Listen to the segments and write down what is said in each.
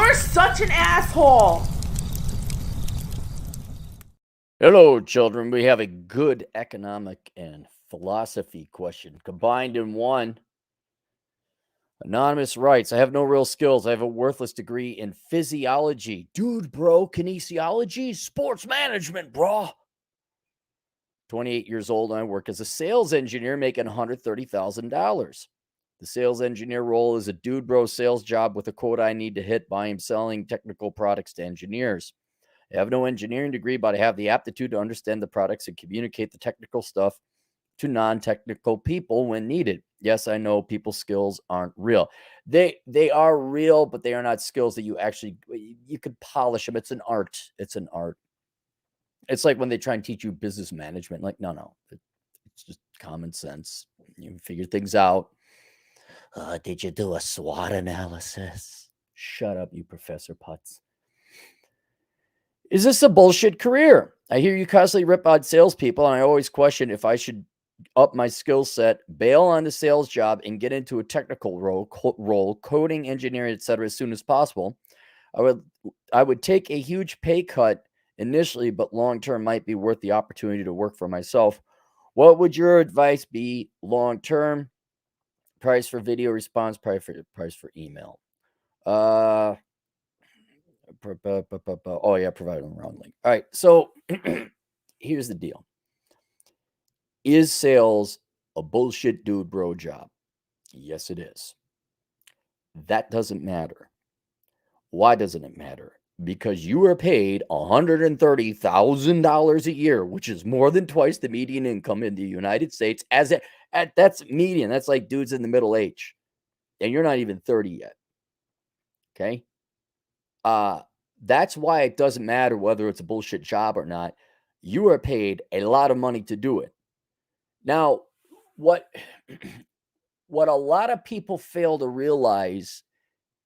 You're such an asshole. Hello, children. We have a good economic and philosophy question combined in one. Anonymous writes, I have no real skills. I have a worthless degree in physiology. Dude, bro, kinesiology? Sports management, bro. 28 years old, and I work as a sales engineer making $130,000. The sales engineer role is a dude, bro sales job with a quota I need to hit by him selling technical products to engineers. I have no engineering degree, but I have the aptitude to understand the products and communicate the technical stuff to non-technical people when needed. Yes, I know people's skills aren't real. They are real, but they are not skills that you could polish them. It's an art. It's an art. It's like when they try and teach you business management. Like, no. It's just common sense. You figure things out. Did you do a SWOT analysis? Shut up, you Professor Putz. Is this a bullshit career? I hear you constantly rip on salespeople, and I always question if I should up my skill set, bail on the sales job, and get into a technical role, coding, engineering, etc., as soon as possible. I would take a huge pay cut initially, but long term might be worth the opportunity to work for myself. What would your advice be long term? Price for video response, price for email. Oh yeah, provide them wrong link. All right, so here's the deal. Is sales a bullshit dude bro job? Yes, it is. That doesn't matter. Why doesn't it matter? Because you are paid $130,000 a year, which is more than twice the median income in the United States. That's median. That's like dudes in the middle age, and you're not even 30 yet. Okay. That's why it doesn't matter whether it's a bullshit job or not. You are paid a lot of money to do it. Now, what a lot of people fail to realize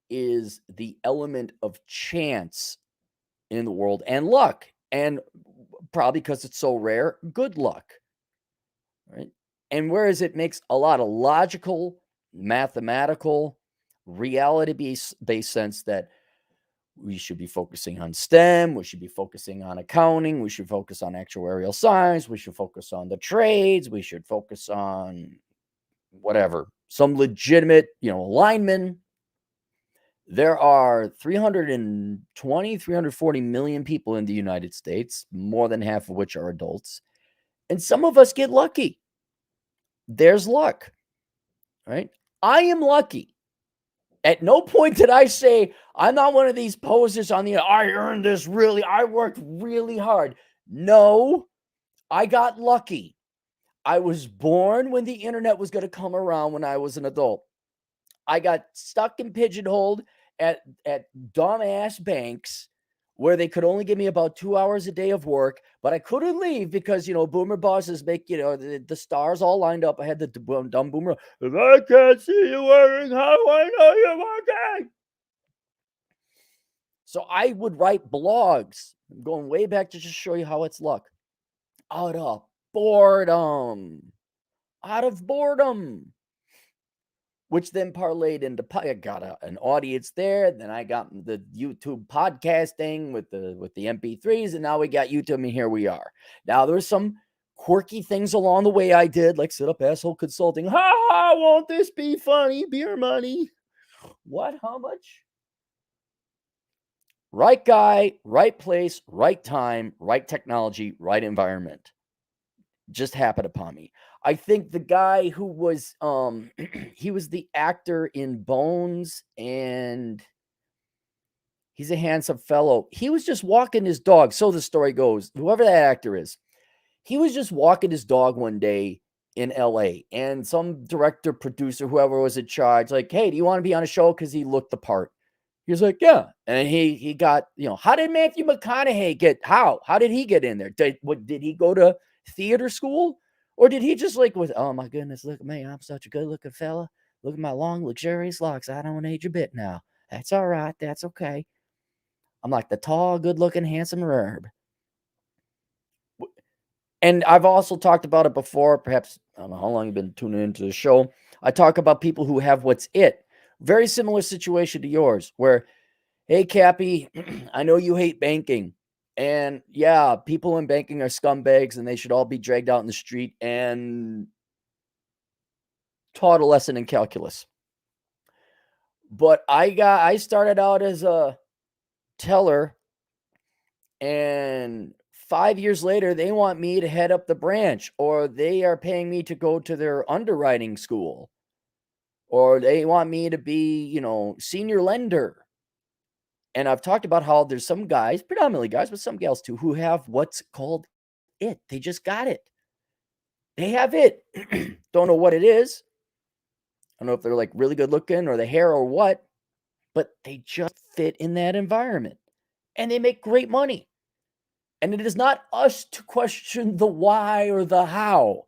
is the element of chance in the world and luck. And probably because it's so rare, good luck. Right? And whereas it makes a lot of logical, mathematical, reality-based sense that we should be focusing on STEM, we should be focusing on accounting, we should focus on actuarial science, we should focus on the trades, we should focus on whatever, some legitimate, linemen. There are 320, 340 million people in the United States, more than half of which are adults. And some of us get lucky. There's luck, right? I am lucky. At no point did I say, I'm not one of these posers on the, I earned this I worked really hard. No, I got lucky. I was born when the internet was going to come around when I was an adult. I got stuck and pigeonholed at dumbass banks where they could only give me about 2 hours a day of work, but I couldn't leave because, boomer bosses make, the stars all lined up. I had the dumb boomer. If I can't see you working, how do I know you're working? So I would write blogs. I'm going way back to just show you how it's luck. Out of boredom. Which then parlayed into, I got an audience there. Then I got the YouTube podcasting with the MP3s, and now we got YouTube, and here we are. Now there's some quirky things along the way I did, like Sit Up Asshole Consulting. Ha ha! Won't this be funny? Beer money. What? How much? Right guy, right place, right time, right technology, right environment. Just happened upon me. I think the guy who was he was the actor in Bones, and he's a handsome fellow. He was just walking his dog. So the story goes, whoever that actor is, he was just walking his dog one day in LA, and some director, producer, whoever was in charge, like, hey, do you want to be on a show? Because he looked the part. He was like, yeah. And he got, how did Matthew McConaughey how did he get in there? Did he go to theater school? Or did he just oh my goodness, look at me, I'm such a good looking fella. Look at my long, luxurious locks. I don't age a bit now. That's all right. That's okay. I'm like the tall, good looking, handsome herb. And I've also talked about it before. Perhaps, I don't know how long you've been tuning into the show. I talk about people who have what's it. Very similar situation to yours, where Hey, Cappy, I know you hate banking. And yeah, people in banking are scumbags and they should all be dragged out in the street and taught a lesson in calculus. But I started out as a teller, and 5 years later they want me to head up the branch, or they are paying me to go to their underwriting school, or they want me to be, senior lender. And I've talked about how there's some guys, predominantly guys, but some gals too, who have what's called it. They just got it. They have it. Don't know what it is. I don't know if they're like really good looking or the hair or what, but they just fit in that environment and they make great money. And it is not us to question the why or the how.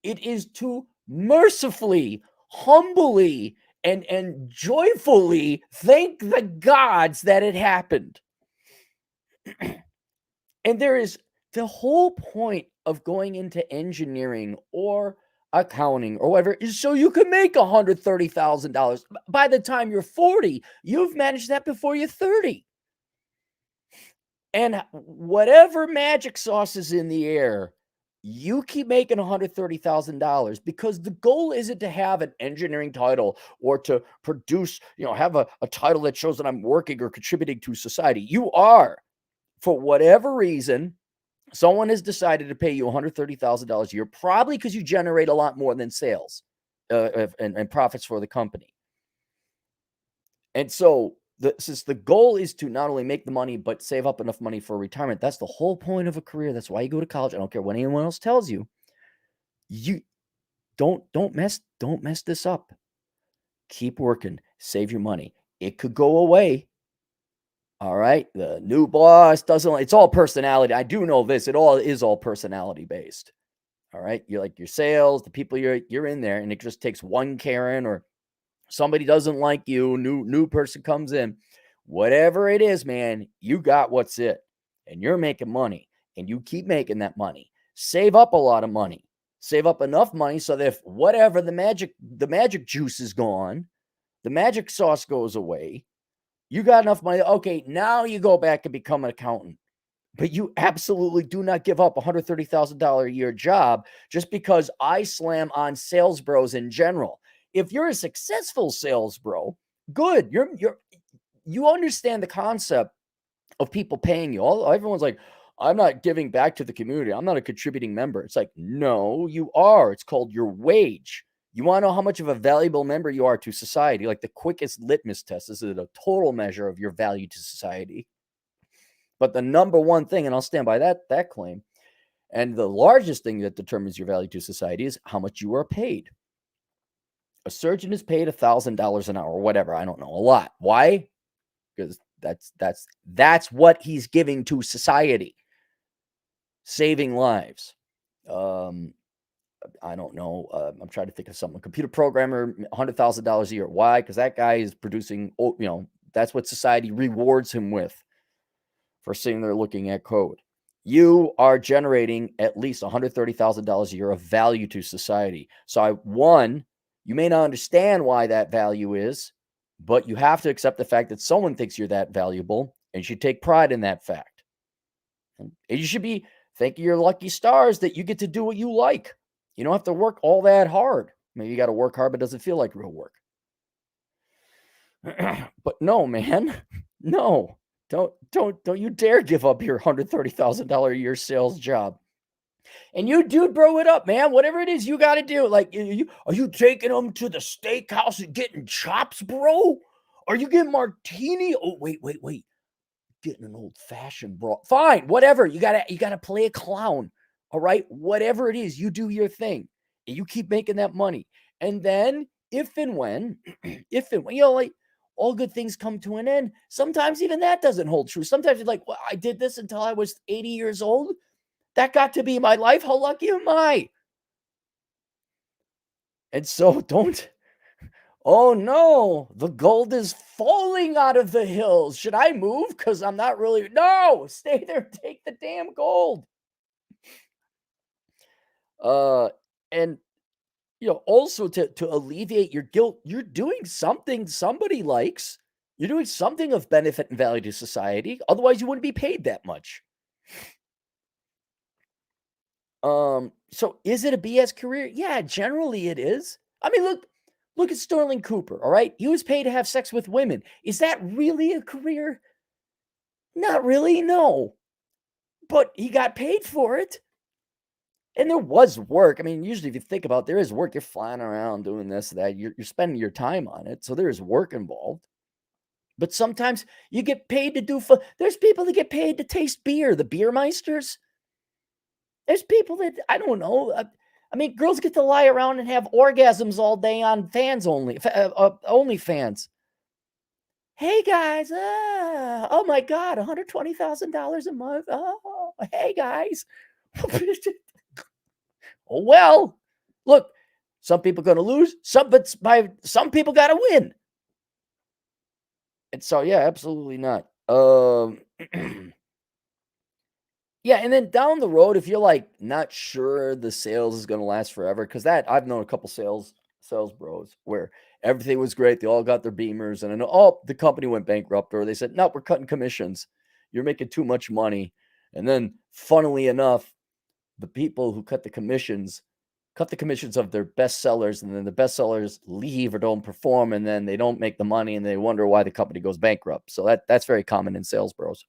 It is to mercifully, humbly, and joyfully thank the gods that it happened. And there is the whole point of going into engineering or accounting or whatever is so you can make $130,000. By the time you're 40, you've managed that before you're 30. And whatever magic sauce is in the air, you keep making $130,000 because the goal isn't to have an engineering title or to produce, have a title that shows that I'm working or contributing to society. You are, for whatever reason, someone has decided to pay you $130,000 a year, probably because you generate a lot more than sales and profits for the company. And so since the goal is to not only make the money, but save up enough money for retirement, that's the whole point of a career. That's why you go to college. I don't care what anyone else tells you. You don't mess this up. Keep working, save your money. It could go away. All right. The new boss doesn't, it's all personality. I do know this. It all is all personality based. All right. You're like your sales, the people you're in there, and it just takes one Karen or somebody doesn't like you, new person comes in. Whatever it is, man, you got what's it. And you're making money and you keep making that money. Save up a lot of money. Save up enough money so that if whatever the magic juice is gone, the magic sauce goes away, you got enough money. Okay, now you go back and become an accountant. But you absolutely do not give up $130,000 a year job just because I slam on sales bros in general. If you're a successful sales bro, good. You understand the concept of people paying you. Everyone's like, I'm not giving back to the community. I'm not a contributing member. It's like, no, you are. It's called your wage. You want to know how much of a valuable member you are to society? Like the quickest litmus test is a total measure of your value to society. But the number one thing, and I'll stand by that claim, and the largest thing that determines your value to society is how much you are paid. A surgeon is paid $1,000 an hour or whatever. I don't know, a lot. Why? Because that's what he's giving to society, saving lives. I don't know. I'm trying to think of something. A computer programmer, $100,000 a year. Why? Because that guy is producing. That's what society rewards him with for sitting there looking at code. You are generating at least $130,000 a year of value to society. So you may not understand why that value is, but you have to accept the fact that someone thinks you're that valuable and you should take pride in that fact. And you should be thanking your lucky stars that you get to do what you like. You don't have to work all that hard. Maybe you got to work hard, but it doesn't feel like real work. But no, man, no. Don't you dare give up your $130,000 a year sales job. And you dude, bro it up, man. Whatever it is you got to do. Like, are you taking them to the steakhouse and getting chops, bro? Are you getting martini? Oh, wait. Getting an old fashioned, bro. Fine, whatever. You gotta play a clown. All right, whatever it is, you do your thing, and you keep making that money. And then, if and when, like all good things come to an end. Sometimes even that doesn't hold true. Sometimes you're like, well, I did this until I was 80 years old. That got to be my life. How lucky am I? And so don't. Oh no, the gold is falling out of the hills. Should I move? Because I'm not really. No, stay there. Take the damn gold. And also to alleviate your guilt, you're doing something somebody likes. You're doing something of benefit and value to society. Otherwise, you wouldn't be paid that much. So is it a BS career? Yeah, generally it is. I mean, look at Sterling Cooper, all right? He was paid to have sex with women. Is that really a career? Not really, no. But he got paid for it. And there was work. I mean, usually if you think about it, there is work. You're flying around doing this, that. You're spending your time on it. So there is work involved. But sometimes you get paid to do fun. There's people that get paid to taste beer, the beer meisters. There's people that I don't know. I mean, girls get to lie around and have orgasms all day on fans only, OnlyFans. Hey guys, oh my God, $120,000 a month. Oh, hey guys. Oh well, look, some people going to lose, some people got to win. And so, yeah, absolutely not. Yeah, and then down the road, if you're like not sure the sales is going to last forever, because that I've known a couple sales bros where everything was great, they all got their Beamers, and then the company went bankrupt, or they said no, we're cutting commissions, you're making too much money, and then funnily enough, the people who cut the commissions of their best sellers, and then the best sellers leave or don't perform, and then they don't make the money, and they wonder why the company goes bankrupt. So that's very common in sales bros.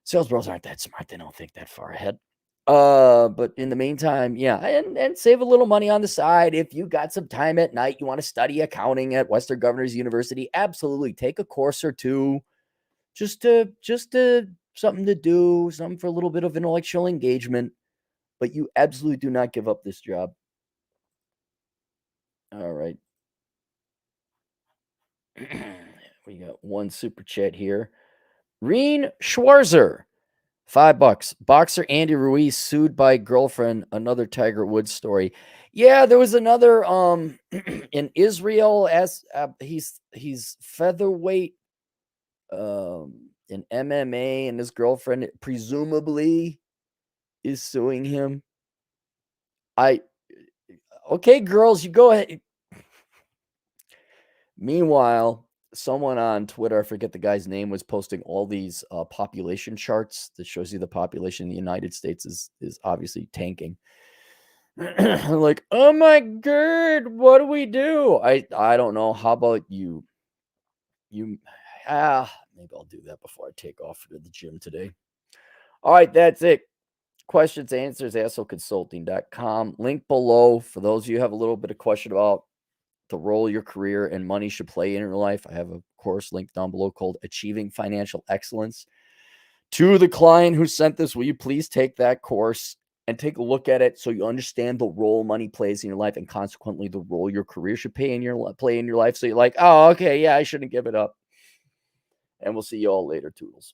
Sales bros aren't that smart. They don't think that far ahead. But in the meantime, yeah, and save a little money on the side. If you got some time at night, you want to study accounting at Western Governors University, absolutely take a course or two, just to something to do, something for a little bit of intellectual engagement. But you absolutely do not give up this job. All right. We got one super chat here. Reen Schwarzer, $5. Boxer Andy Ruiz sued by girlfriend. Another Tiger Woods story. Yeah, there was another in Israel, as he's featherweight in MMA, and his girlfriend presumably is suing him. Okay, girls, you go ahead. Meanwhile, someone on Twitter, I forget the guy's name, was posting all these population charts that shows you the population in the United States is obviously tanking. Like, oh my God, what do we do? I don't know. How about you? Maybe I'll do that before I take off to the gym today. All right, that's it. Questions, answers, assholeconsulting.com. Link below for those of you who have a little bit of question about the role your career and money should play in your life. I have a course linked down below called Achieving Financial Excellence. To the client who sent this, will you please take that course and take a look at it so you understand the role money plays in your life, and consequently the role your career should play in your life. So you're like, oh, okay, yeah, I shouldn't give it up. And we'll see you all later, Toodles.